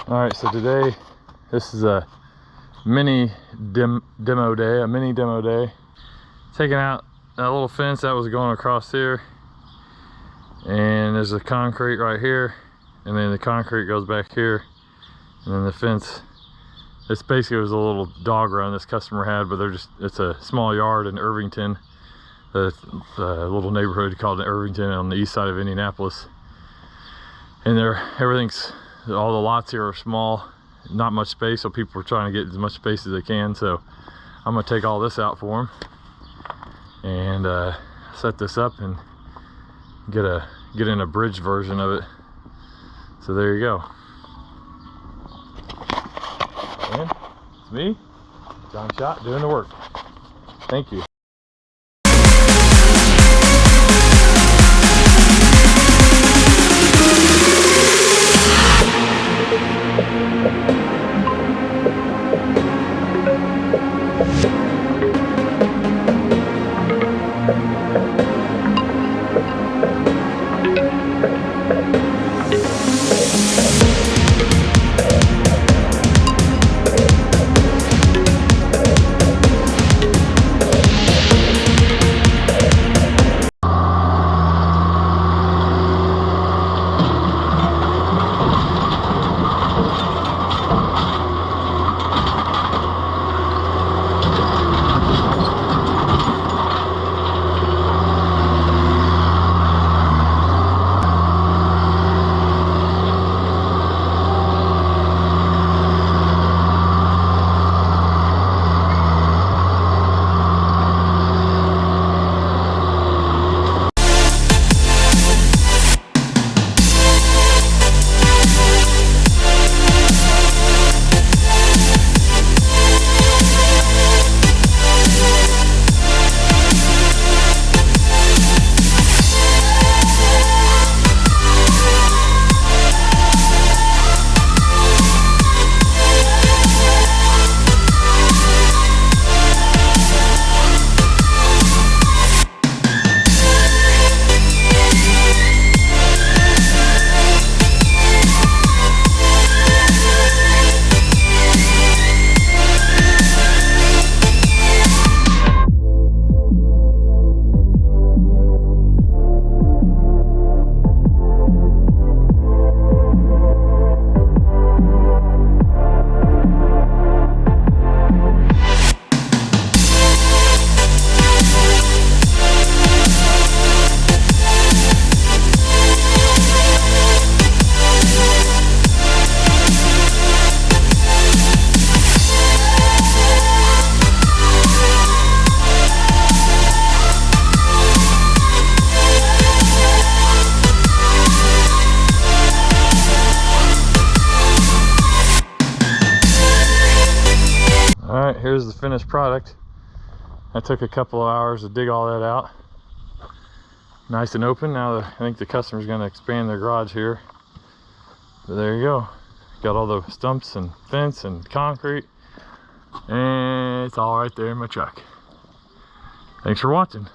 All right, so today this is a mini demo day. Taking out that little fence that was going across here, and there's a concrete right here, and then the concrete goes back here, and then the fence. This basically was a little dog run this customer had, but it's a small yard in Irvington, the little neighborhood called Irvington on the east side of Indianapolis. And all the lots here are small, not much space, so people are trying to get as much space as they can. So I'm gonna take all this out for them and set this up and get in a bridge version of it. So there you go. And it's me, John Schott, doing the work. Thank you. Alright, here's the finished product. That took a couple of hours to dig all that out. Nice and open. Now I think the customer's going to expand their garage here. But there you go. Got all the stumps and fence and concrete. And it's all right there in my truck. Thanks for watching.